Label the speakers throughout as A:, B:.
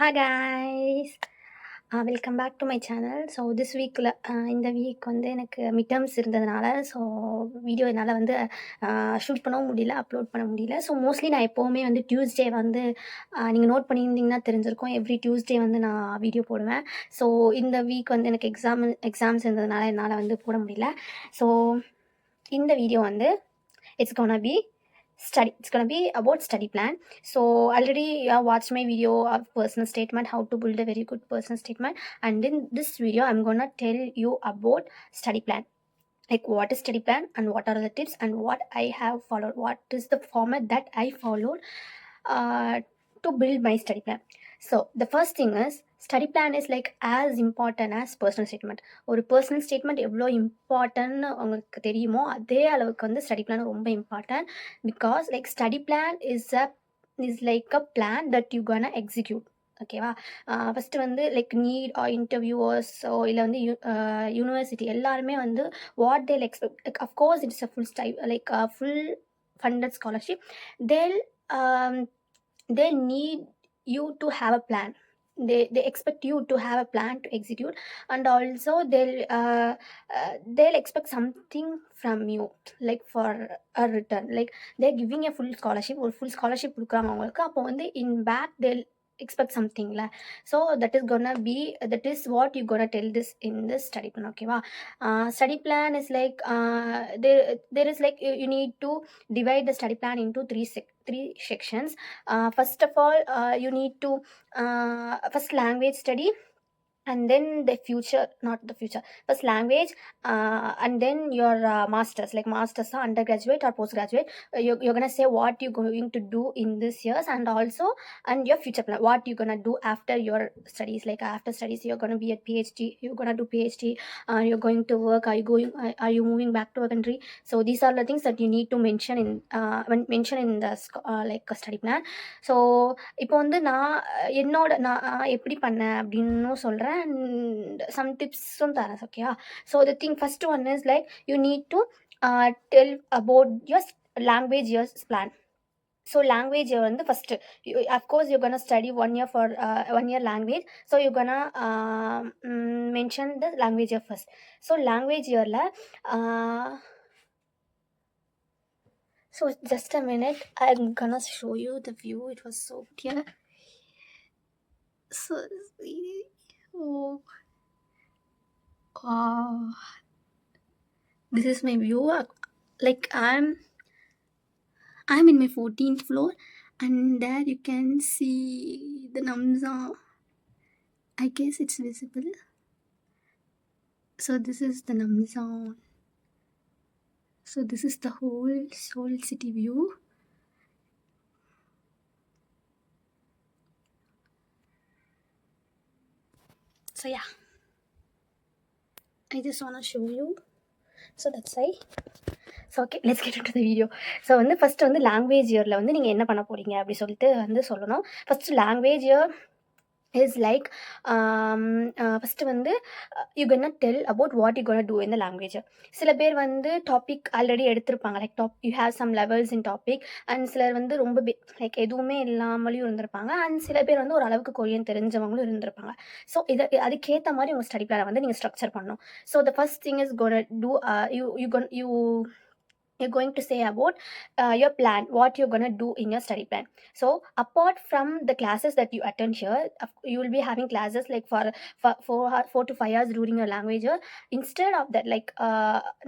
A: Hi guys, welcome back to my channel. So this வீக்கில் இந்த week வந்து எனக்கு மிட்டர்ம்ஸ் இருந்ததுனால ஸோ வீடியோ என்னால் வந்து ஷூட் பண்ணவும் முடியல, அப்லோட் பண்ண முடியல. ஸோ மோஸ்ட்லி நான் எப்போவுமே வந்து டியூஸ்டே வந்து நீங்கள் நோட் பண்ணியிருந்தீங்கன்னா தெரிஞ்சிருக்கும், எவ்ரி டியூஸ்டே வந்து நான் வீடியோ போடுவேன். ஸோ இந்த வீக் வந்து எனக்கு எக்ஸாம்ஸ் இருந்ததுனால என்னால் வந்து போட முடியல. ஸோ இந்த வீடியோ வந்து it's gonna be about study plan. So already you have watched my video of personal statement, how to build a very good personal statement, and in this video I'm gonna tell you about study plan, like what is study plan and what are the tips and what I have followed, what is the format that I followed to build my study plan. So the first thing is study plan is like as important as personal statement. ஒரு personal statement எவ்வளோ இம்பார்ட்டன்ட்னு உங்களுக்கு தெரியுமோ அதே அளவுக்கு வந்து study plan ரொம்ப important. Because like study plan is like a plan that you gonna execute. ஓகேவா? ஃபஸ்ட்டு வந்து லைக் நீட் இன்டர்வியூவர்ஸோ இல்லை வந்து யூனிவர்சிட்டி எல்லாருமே வந்து what they'll expect, like of course it's a full like full funded scholarship. They'll they need you to have a plan. They expect you to have a plan to execute, and also they'll expect something from you, like for a return. Like they're giving a full scholarship or full scholarship கொடுக்குறாங்க அவங்களுக்கு. அப்போ வந்து in back they'll expect something la. So that is what you gonna tell this in this study plan. Okay va? Study plan is like there is like you need to divide the study plan into three sections. First of all, you need to first language study, and then first language, and then your masters, like masters or undergraduate or postgraduate. You're gonna say what you're going to do in this years, and also and your future plan, what you're gonna do after your studies. Like after studies you're gonna be at PhD, you're gonna do PhD, you're going to work, are you moving back to a country. So these are the things that you need to mention in the like a study plan. So இப்போ வந்து நான் எப்படி பண்ணேன் அப்படின்னும் சொல்கிறேன், and some டிப்ஸும் தரேன். ஓகேவா? So the thing first one is like you need to tell about your language years plan. So language year வந்து first, of course you're gonna study 1 year for 1 year language. So you're gonna mention the language year first. So language yearல so just a minute, I'm gonna show you the view. It was so clear. So this is my view. Like I'm in my 14th floor, and there you can see the Namza. I guess it's visible. So this is the Namza. So this is the whole Seoul city view. So yeah, I just want to show you. So that's why. So okay, let's get into the video. So வந்து first வந்து language இயரில் வந்து நீங்கள் என்ன பண்ண போகிறீங்க அப்படி சொல்லிட்டு வந்து சொல்லணும். First language year is like first வந்து you gonna tell about what you gonna do இந்த லாங்குவேஜ். சில பேர் வந்து டாபிக் ஆல்ரெடி எடுத்திருப்பாங்க, like you have some levels in topic. And சிலர் வந்து ரொம்ப லைக் எதுவுமே இல்லாமலையும் இருந்திருப்பாங்க. அண்ட் சில பேர் வந்து ஓரளவுக்கு கொரியன் தெரிஞ்சவங்களும் இருந்திருப்பாங்க. ஸோ அதுக்கேற்ற மாதிரி உங்கள் ஸ்டடி பிளானை வந்து நீங்கள் ஸ்ட்ரக்சர் பண்ணணும். So the first thing is gonna do you're going to say about your plan, what you're going to do in your study plan. So apart from the classes that you attend here, you will be having classes like for 4 to 5 hours during your language year. Instead of that, like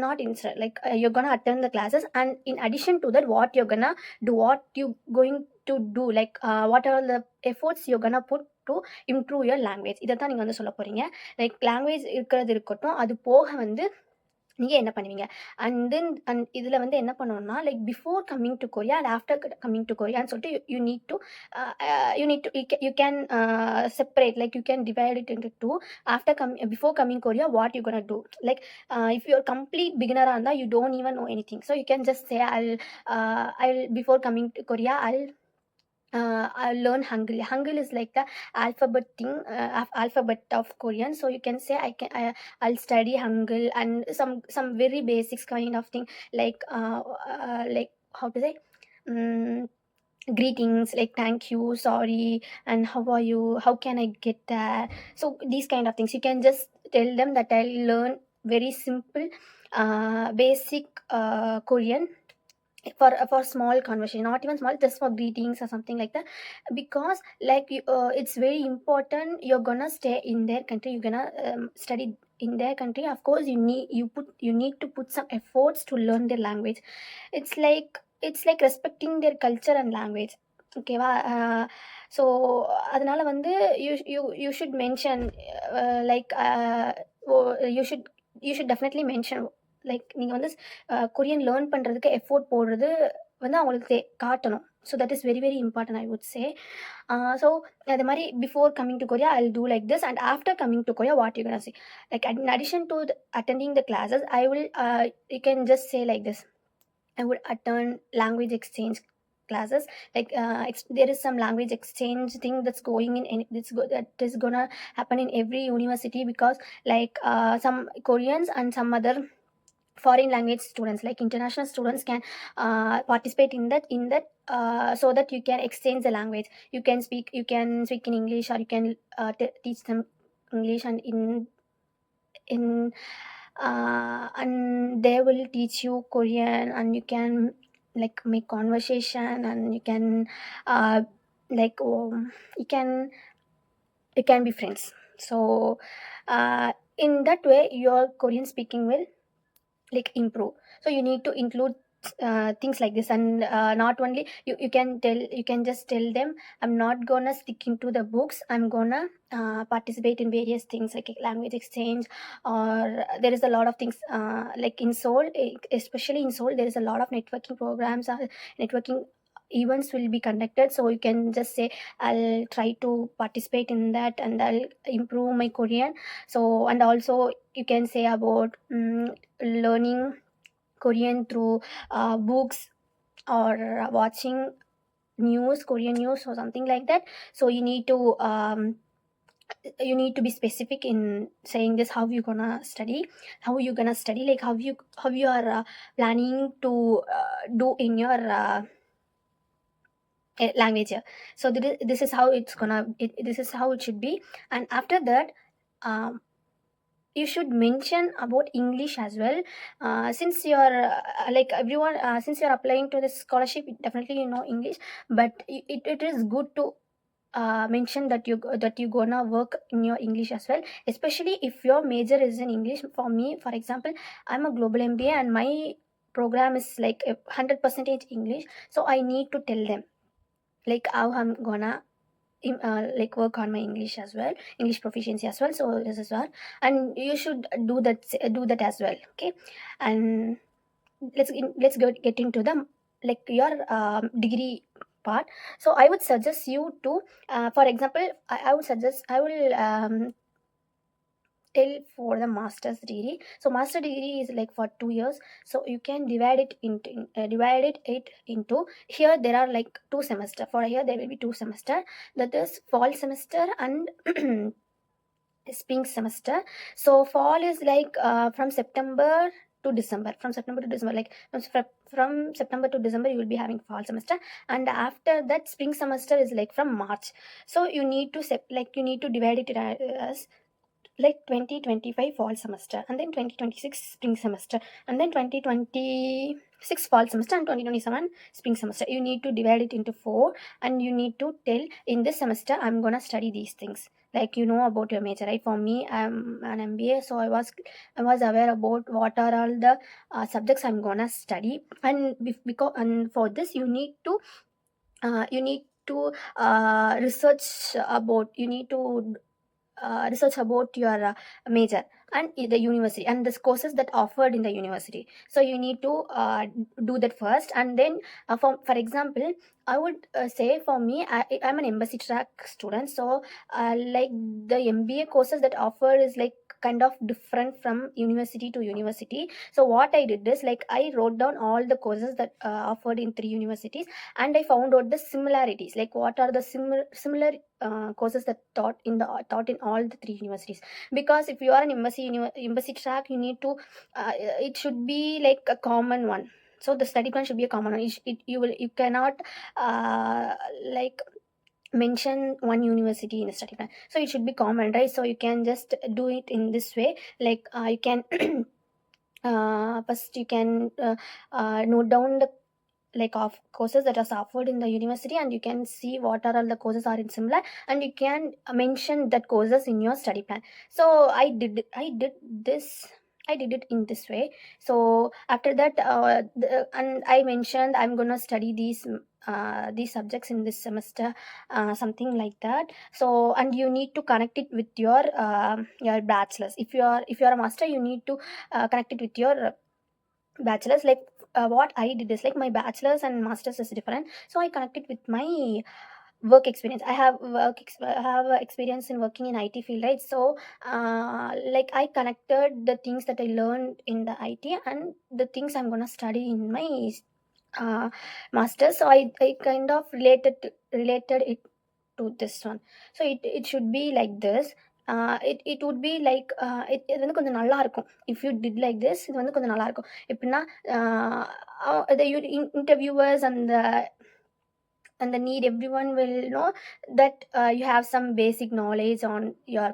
A: not instead, like you're going to attend the classes, and in addition to that, what you're going to do, what you going to do, like what are the efforts you're going to put to improve your language. இதைத்தான் நீங்கள் வந்து சொல்ல போகிறீங்க. Like language இருக்கிறது இருக்கட்டும், அது போக வந்து நீங்கள் என்ன பண்ணுவீங்க. அண்ட் இதில் வந்து என்ன பண்ணணும்னா, like before coming to Korea and after coming to கொரியான்னு சொல்லிட்டு you can separate, like you can divide it into two. Before coming Korea what you gonna do. Like if your complete பிகினராக இருந்தால் you don't even know anything. So you can just say I'll before coming to Korea I'll learn Hangul. Hangul is like the alphabet of Korean. So you can say I'll study Hangul and some very basics kind of thing, like how to say, greetings like thank you, sorry, and how are you, how can I get there. So these kind of things you can just tell them that I'll learn very simple basic Korean for small conversation, not even small, just for greetings or something like that. Because it's very important, you're gonna stay in their country, you're gonna study in their country. Of course you need to put some efforts to learn their language. It's like respecting their culture and language. ஓகேவா? So அதனால வந்து you should mention like you should you should definitely mention like நீங்கள் வந்து Korean learn பண்ணுறதுக்கு effort போடுறது வந்து அவங்களுக்கு காட்டணும். So that is very very important I would say. So அது மாதிரி before coming to Korea I will do like this, and after coming to Korea what you can say like in addition to attending the classes I will you can just say like this: I would attend language exchange classes. There is some language exchange thing that's going in that is gonna happen in every university, because some Koreans and some other foreign language students, like international students, can participate in that so that you can exchange the language. You can speak in English, or you can teach them English, and and they will teach you Korean, and you can like make conversation, and you can you can be friends. So in that way your Korean speaking will like improve. So you need to include things like this, and not only you can just tell them, I'm not gonna stick into the books, I'm gonna participate in various things like language exchange, or there is a lot of things like in Seoul, especially in Seoul, there is a lot of networking programs, networking events will be conducted. So you can just say, I'll try to participate in that, and I'll improve my Korean. So, and also you can say about learning Korean through books, or watching Korean news or something like that. So you need to be specific in saying this, how you gonna study, like how you are planning to do in your language here. So this is how this is how it should be. And after that you should mention about English as well. Since you're like everyone, since you're applying to this scholarship, definitely you know English, but it is good to mention that you gonna work in your English as well, especially if your major is in English. For me, for example, I'm a global MBA, and my program is like 100% English. So I need to tell them like how I'm gonna like work on my English as well, English proficiency as well. So this is what, and you should do that as well. Okay, and let's get into the like your degree part. So I would suggest you to for example, I would suggest, I will tell for the master's degree. So master degree is like for 2 years, so you can divide it into here there are like 2 semester. For here there will be 2 semester, that is fall semester and spring semester. So fall is like from September to December. Like from September to December you will be having fall semester, and after that spring semester is like from March. So you need to divide it as like 2025 fall semester, and then 2026 spring semester, and then 2026 fall semester, and 2027 spring semester. You need to divide it into 4, and you need to tell, in this semester I'm gonna study these things, like about your major, right? For me, I'm an MBA, so I was aware about what are all the subjects I'm gonna study. And because, and for this you need to research about, research about your major and the university and the courses that offered in the university. So you need to do that first, and then for example, I would say, for me, I'm an embassy track student. So like the MBA courses that offer is like kind of different from university to university. So what I did is, like, I wrote down all the courses that offered in 3 universities, and I found out the similarities, like what are the similar courses that taught in all the 3 universities. Because if you are an embassy track, you need to it should be like a common one. So the study plan should be a common one. You cannot uh, like mention one university in a study plan, so it should be common, right? So you can just do it in this way, like you can first you can note down the like of courses that are offered in the university, and you can see what are all the courses are in similar, and you can mention that courses in your study plan. So I did it in this way. So after that and I mentioned I'm gonna study these subjects in this semester, something like that. So and you need to connect it with your bachelor's. If you are a master, you need to connect it with your bachelor's. Like what I did is like my bachelor's and master's is different, so I connect it with my work experience. I have experience in working in IT field, right? So like I connected the things that I learned in the IT and the things I'm gonna study in my master's. So I kind of related it to this one. So it should be like this. It would be like இது வந்து கொஞ்சம் நல்லா இருக்கும். If you did like this, இது வந்து கொஞ்சம் நல்லா இருக்கும். எப்படின்னா the interviewers and the need, everyone will know that you have some basic knowledge on your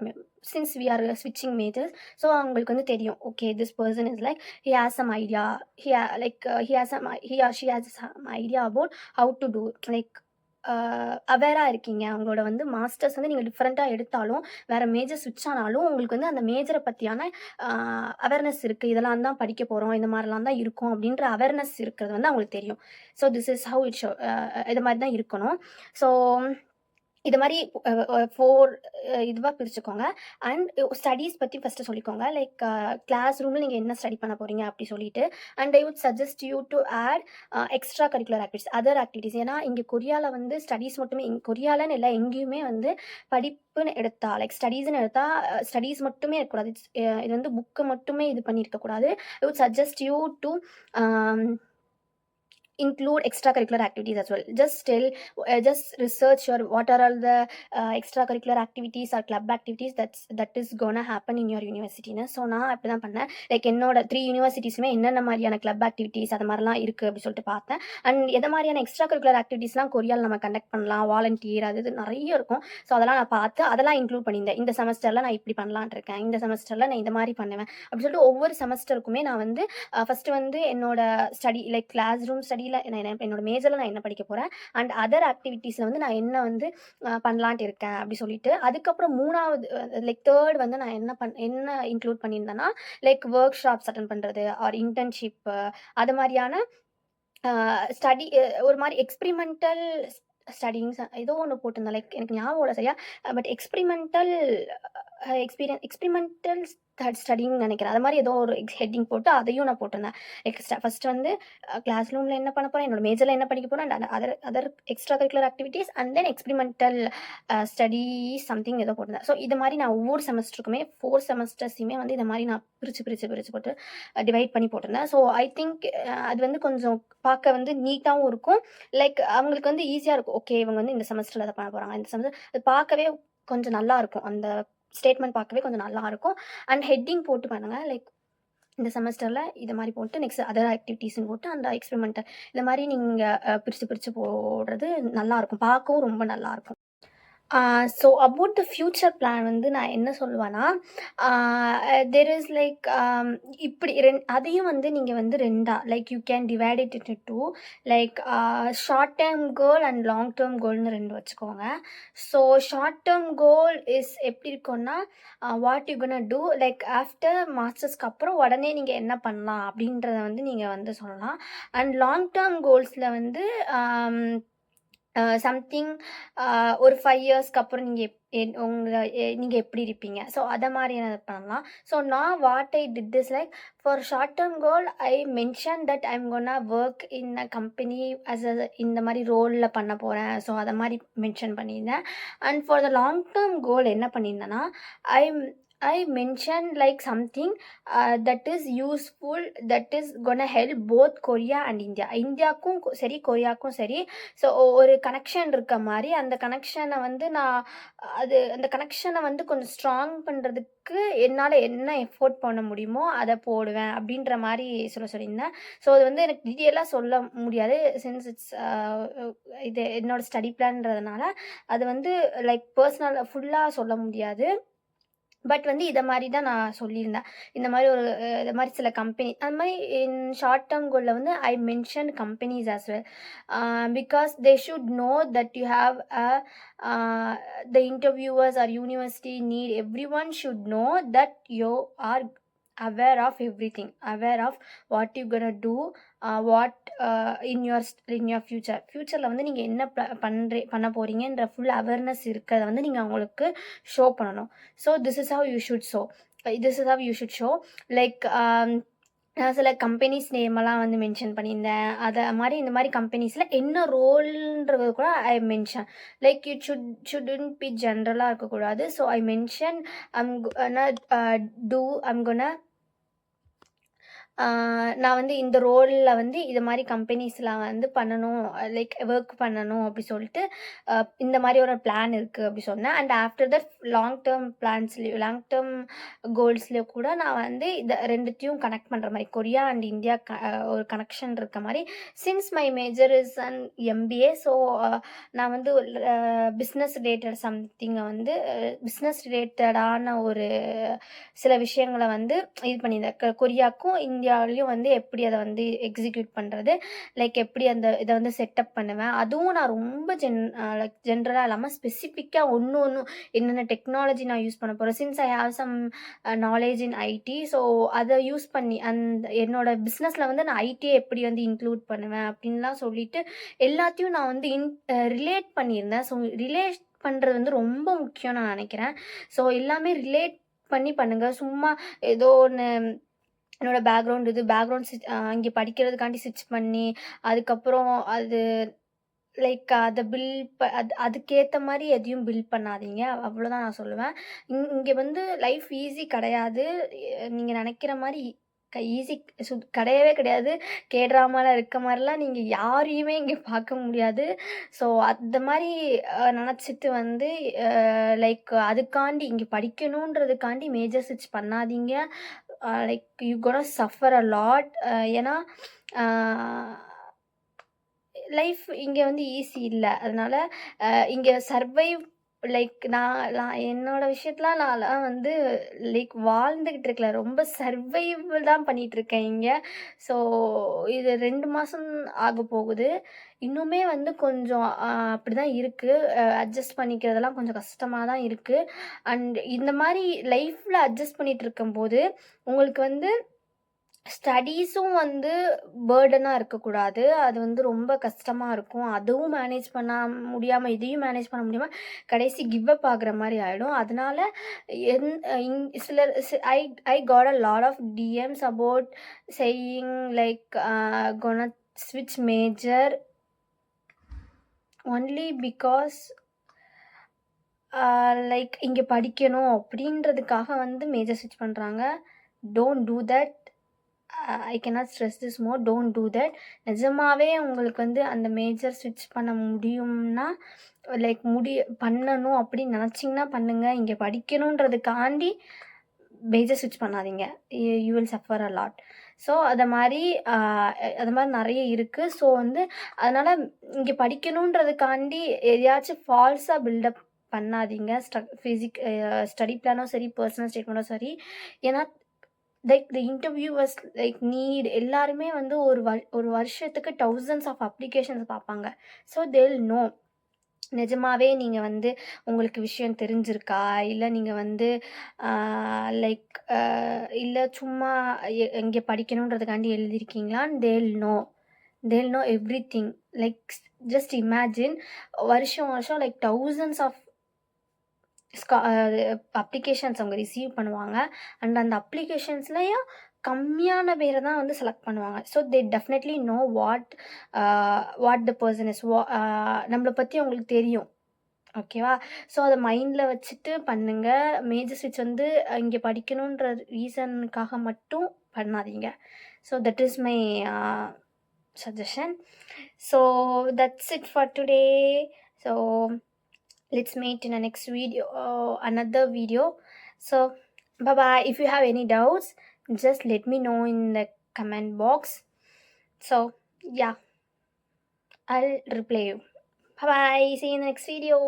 A: since we are switching majors. So அவங்களுக்கு வந்து தெரியும், okay, this person is like he has some idea, he or she has some idea about how to do, like அவேராக இருக்கீங்க. அவங்களோட வந்து masters வந்து நீங்கள் டிஃப்ரெண்ட்டாக எடுத்தாலும் வேறு மேஜர் ஸ்விட்ச் ஆனாலும் உங்களுக்கு வந்து அந்த மேஜரை பற்றியான அவேர்னஸ் இருக்குது. இதெல்லாம் தான் படிக்க போகிறோம், இந்த மாதிரிலாம் தான் இருக்கும் அப்படின்ற அவேர்னஸ் இருக்கிறது வந்து அவங்களுக்கு தெரியும். So this is how it show. இது மாதிரி தான் இருக்கணும். ஸோ இது மாதிரி 4 இதுவாக பிரிச்சுக்கோங்க. அண்ட் ஸ்டடீஸ் பற்றி ஃபஸ்ட்டு சொல்லிக்கோங்க. லைக் கிளாஸ் ரூமில் நீங்கள் என்ன ஸ்டடி பண்ண போகிறீங்க அப்படி சொல்லிட்டு. And I would suggest you to add extra curricular activities, other activities. ஏன்னா இங்கே கொரியாவில் வந்து ஸ்டடீஸ் மட்டுமே, கொரியாலன்னு இல்லை எங்கேயுமே வந்து படிப்புன்னு எடுத்தா, லைக் ஸ்டடீஸ்ன்னு எடுத்தால் ஸ்டடீஸ் மட்டுமே இருக்கக்கூடாது. இது வந்து புக்கு மட்டுமே இது பண்ணியிருக்கக்கூடாது. I would suggest you to include extracurricular activities as well. Just research what are all the extracurricular activities or club activities that is gonna happen in your university. So நான் அப்படி தான் பண்ணேன். லைக் என்னோட 3 யூனிவர்சிட்டிஸுமே என்னென்ன மாதிரியான கிளப் ஆக்டிவிட்டீஸ் அது மாதிரிலாம் இருக்குது அப்படி சொல்லிட்டு பார்த்தேன். அண்ட் எதை மாதிரியான எக்ஸ்ட்ரா கரிக்குலர் ஆக்டிவிட்டீஸ்லாம் கொரியாவில் நம்ம கண்டக்ட் பண்ணலாம், வாலண்டியர் அது நிறைய இருக்கும். ஸோ அதெல்லாம் நான் பார்த்து அதெல்லாம் இன்க்ளூட் பண்ணியிருந்தேன். இந்த செமஸ்டரில் நான் இப்படி பண்ணலான் இருக்கேன், இந்த செமஸ்டரில் நான் இந்த மாதிரி பண்ணுவேன் அப்படி சொல்லிட்டு ஒவ்வொரு செமஸ்டருக்குமே நான் வந்து ஃபஸ்ட்டு வந்து என்னோட study like class room study என்னோட மேஜரில் நான் என்ன படிக்க போகிறேன் அண்ட் அதர் ஆக்டிவிட்டீஸில் வந்து நான் என்ன வந்து பண்ணலான்ட்டு இருக்கேன் அப்படி சொல்லிட்டு. அதுக்கப்புறம் 3வது லைக் தேர்ட் வந்து நான் என்ன இன்க்ளூட் பண்ணியிருந்தேன்னா லைக் ஒர்க் ஷாப்ஸ் அட்டன் பண்ணுறது ஆர் இன்டர்ன்ஷிப், அது மாதிரியான ஸ்டடி, ஒரு மாதிரி எக்ஸ்பிரிமெண்டல் ஸ்டடிங்ஸ் ஏதோ ஒன்று போட்டிருந்தேன். லைக் எனக்கு ஞாபகம் இல்லை சரியா, பட் எக்ஸ்பிரிமெண்டல் ஸ்டடின்னு நினைக்கிறேன். அது மாதிரி ஏதோ ஒரு ஹெட்டிங் போட்டு அதையும் நான் போட்டிருந்தேன். ஃபஸ்ட்டு வந்து கிளாஸ் ரூமில் என்ன பண்ண போகிறேன், என்னோட மேஜரில் என்ன படிக்க போகிறேன், and other extra curricular activities and then experimental studies something ஏதோ போட்டிருந்தேன். ஸோ இது மாதிரி நான் ஒவ்வொரு செமஸ்டருக்குமே 4 செமஸ்டர்ஸையுமே வந்து இதை மாதிரி நான் பிரித்து போட்டு டிவைட் பண்ணி போட்டிருந்தேன். ஸோ ஐ திங்க் அது வந்து கொஞ்சம் பார்க்க வந்து நீட்டாகவும் இருக்கும். லைக் அவங்களுக்கு வந்து ஈஸியாக இருக்கும், ஓகே இவங்க வந்து இந்த செமஸ்டரில் அதை பண்ண போகிறாங்க, இந்த செமஸ்டர் அது பார்க்கவே கொஞ்சம் நல்லா இருக்கும். அந்த ஸ்டேட்மெண்ட் பார்க்கவே கொஞ்சம் நல்லா இருக்கும். அண்ட் ஹெட்டிங் போட்டு பண்ணுங்கள். லைக் இந்த செமஸ்டரில் இது மாதிரி போட்டு நெக்ஸ்ட் அதர் ஆக்டிவிட்டீஸ்ன்னு போட்டு அந்த எக்ஸ்பெரிமெண்டல் இந்த மாதிரி நீங்கள் பிரித்து போடுறது நல்லாயிருக்கும், பார்க்கவும் ரொம்ப நல்லாயிருக்கும். So about the future plan வந்து நான் என்ன சொல்லுவேன்னா, தெர் இஸ் லைக் இப்படி அதையும் வந்து நீங்கள் வந்து like you can divide it into 2. Like short term goal and long term கோல்னு 2 வச்சுக்கோங்க. So short term goal is எப்படி இருக்கும்னா, what you gonna do like after மாஸ்டர்ஸ்க்கு அப்புறம் உடனே நீங்கள் என்ன பண்ணலாம் அப்படின்றத வந்து நீங்கள் வந்து சொல்லலாம். அண்ட் லாங் டேர்ம் கோல்ஸில் வந்து சம்திங் ஒரு 5 இயர்ஸ்க்கு அப்புறம் நீங்கள் எப்படி இருப்பீங்க, ஸோ அதை மாதிரியான பண்ணலாம். ஸோ நான் what I did this like for short term goal I mention that I'm gonna work in a company as a இந்த மாதிரி ரோலில் பண்ண போகிறேன். ஸோ அதை மாதிரி மென்ஷன் பண்ணியிருந்தேன். And for the long term goal என்ன பண்ணியிருந்தேன்னா, I mentioned like something that is useful, that is gonna help both Korea and India. இந்தியாக்கும் சரி கொரியாக்கும் சரி. ஸோ ஒரு கனெக்ஷன் இருக்க மாதிரி அந்த கனெக்ஷனை வந்து நான் அந்த கனெக்ஷனை வந்து கொஞ்சம் ஸ்ட்ராங் பண்ணுறதுக்கு என்னால் என்ன எஃபோர்ட் பண்ண முடியுமோ அதை போடுவேன் அப்படின்ற மாதிரி சொல்லியிருந்தேன். ஸோ அது வந்து எனக்கு டீட்டெயிலாக சொல்ல முடியாது, சின்ஸ் இட்ஸ் இது என்னோட ஸ்டடி பிளான்றதுனால அது வந்து லைக் பர்சனல் ஃபுல்லாக சொல்ல முடியாது. பட் வந்து இதை மாதிரி தான் நான் சொல்லியிருந்தேன். இந்த மாதிரி ஒரு இது மாதிரி சில கம்பெனி அந்த மாதிரி இன் ஷார்ட் டேர்ம் கோலில் வந்து I mention companies as well, because they should know that you have the interviewers or university NIIED every one should know that you are aware of everything, aware of what you gonna do, what in your futureல வந்து நீங்கள் என்ன பண்ண போகிறீங்கன்ற full awareness இருக்கிறத வந்து நீங்கள் அவங்களுக்கு show பண்ணணும். So this is how you should show. Like நான் சில கம்பெனிஸ் நேமெல்லாம் வந்து மென்ஷன் பண்ணியிருந்தேன். அதை மாதிரி இந்த மாதிரி கம்பெனிஸில் என்ன ரோல்ன்றது கூட ஐ mention. Like it shouldn't be ஜென்ரலாக இருக்கக்கூடாது. ஸோ ஐ மென்ஷன் நான் வந்து இந்த ரோலில் வந்து இது மாதிரி கம்பெனிஸ்லாம் வந்து பண்ணணும், லைக் ஒர்க் பண்ணணும் அப்படி சொல்லிட்டு இந்த மாதிரி ஒரு பிளான் இருக்குது அப்படி சொன்னேன். And after that long term கோல்ஸ்லேயும் கூட நான் வந்து இதை ரெண்டுத்தையும் கனெக்ட் பண்ணுற மாதிரி கொரியா அண்ட் இந்தியா ஒரு கனெக்ஷன் இருக்க மாதிரி. Since my major is and MBA, so நான் வந்து பிஸ்னஸ் ரிலேட்டட் சம்திங்கை வந்து பிஸ்னஸ் ரிலேட்டடான ஒரு சில விஷயங்களை வந்து இது பண்ணியிருந்தேன். கொரியாவுக்கும் இந்தியாவிலையும் வந்து எப்படி அதை வந்து எக்ஸிக்யூட் பண்ணுறது, லைக் எப்படி அந்த இதை வந்து செட்டப் பண்ணுவேன். அதுவும் நான் ரொம்ப லைக் ஜென்ரலாக இல்லாமல் ஸ்பெசிஃபிக்காக ஒன்று என்னென்ன டெக்னாலஜி நான் யூஸ் பண்ண போகிறேன். Since I have some knowledge in IT, so அதை யூஸ் பண்ணி அந்த என்னோடய பிஸ்னஸில் வந்து நான் ஐடியை எப்படி வந்து இன்க்ளூட் பண்ணுவேன் அப்படின்லாம் சொல்லிட்டு எல்லாத்தையும் நான் வந்து ரிலேட் பண்ணியிருந்தேன். ஸோ ரிலேட் பண்ணுறது வந்து ரொம்ப முக்கியம் நான் நினைக்கிறேன். ஸோ எல்லாமே ரிலேட் பண்ணி பண்ணுங்கள். சும்மா ஏதோ ஒன்று என்னோடய பேக்ரவுண்ட் இங்கே படிக்கிறதுக்காண்டி ஸ்விட்ச் பண்ணி அதுக்கப்புறம் அது லைக் அதை அதுக்கேற்ற மாதிரி எதையும் பில்ட் பண்ணாதீங்க, அவ்வளோதான் நான் சொல்லுவேன். இங்கே வந்து லைஃப் ஈஸி கிடையாது. நீங்கள் நினைக்கிற மாதிரி ஈஸி கிடையவே கிடையாது. கேட்ராமாவில் இருக்க மாதிரிலாம் நீங்கள் யாரையுமே இங்கே பார்க்க முடியாது. ஸோ அந்த மாதிரி நினச்சிட்டு வந்து லைக் அதுக்காண்டி இங்கே படிக்கணுன்றதுக்காண்டி மேஜர் ஸ்விட்ச் பண்ணாதீங்க. Like you gonna suffer a lot. ஏன்னா லைஃப் இங்கே வந்து ஈஸி இல்லை. அதனால் இங்கே சர்வைவ் லைக் நான் என்னோடய விஷயத்தில் நான்லாம் வந்து லைக் வாழ்ந்துக்கிட்டு இருக்கல, ரொம்ப சர்வைவல் தான் பண்ணிகிட்ருக்கேன் இங்கே. ஸோ இது 2 மாதம் ஆக போகுது. இன்னுமே வந்து கொஞ்சம் அப்படி தான் இருக்குது. அட்ஜஸ்ட் பண்ணிக்கிறதெல்லாம் கொஞ்சம் கஷ்டமாக தான் இருக்குது. அண்ட் இந்த மாதிரி லைஃப்பில் அட்ஜஸ்ட் பண்ணிகிட்டு இருக்கும்போது உங்களுக்கு வந்து ஸ்டடீஸும் வந்து பேர்டனாக இருக்கக்கூடாது. அது வந்து ரொம்ப கஷ்டமாக இருக்கும். அதுவும் மேனேஜ் பண்ண முடியாமல் இதையும் மேனேஜ் பண்ண முடியாமல் கடைசி கிவ் அப் ஆகுற மாதிரி ஆகிடும். அதனால சிலர் I got a lot of DMs about saying like gonna switch major only because like இங்கே படிக்கணும் அப்படின்றதுக்காக வந்து மேஜர் ஸ்விட்ச் பண்ணுறாங்க. Don't do that. I cannot stress this more. Don't do that. நிஜமாகவே உங்களுக்கு வந்து அந்த மேஜர் ஸ்விட்ச் பண்ண முடியும்னா லைக் பண்ணணும் அப்படின்னு நினச்சிங்கன்னா பண்ணுங்கள். இங்கே படிக்கணுன்றதுக்காண்டி மேஜர் ஸ்விட்ச் பண்ணாதீங்க. You will suffer a lot. So அது மாதிரி நிறைய இருக்குது. ஸோ வந்து அதனால் இங்கே படிக்கணுன்றதுக்காண்டி எதையாச்சும் ஃபால்ஸாக பில்டப் பண்ணாதீங்க. ஸ்டடி பிளானோ சரி, பர்சனல் ஸ்டேட்மெண்ட்டோ சரி. ஏன்னா like the interviewers like NIIED எல்லாருமே வந்து ஒரு வருஷத்துக்கு thousands ஆஃப் அப்ளிகேஷன்ஸ் பார்ப்பாங்க. ஸோ தேல் நோ நிஜமாவே நீங்கள் வந்து உங்களுக்கு விஷயம் தெரிஞ்சிருக்கா, இல்லை நீங்கள் வந்து லைக் இல்லை சும்மா எங்கே படிக்கணுன்றதுக்காண்டி எழுதியிருக்கீங்களான்னு they'll know every thing. Like just imagine வருஷம் லைக் thousands ஆஃப் அப்ளிகேஷன்ஸ் அவங்க ரிசீவ் பண்ணுவாங்க. அண்ட் அந்த அப்ளிகேஷன்ஸ்லையும் கம்மியான பேரை தான் வந்து செலக்ட் பண்ணுவாங்க. So they definitely know what the person is. நம்மளை பற்றி அவங்களுக்கு தெரியும். ஓகேவா? ஸோ அத மைண்ட்ல வச்சுட்டு பண்ணுங்க. மேஜர் ஸ்விட்ச் வந்து இங்க படிக்கணுன்ற ரீசனுக்காக மட்டும் பண்ணாதீங்க. So that is my suggestion. So that's it for today. So let's meet in a next video, another video. So bye bye. If you have any doubts, just let me know in the comment box. So yeah, I'll reply you. Bye bye. See you in the next video.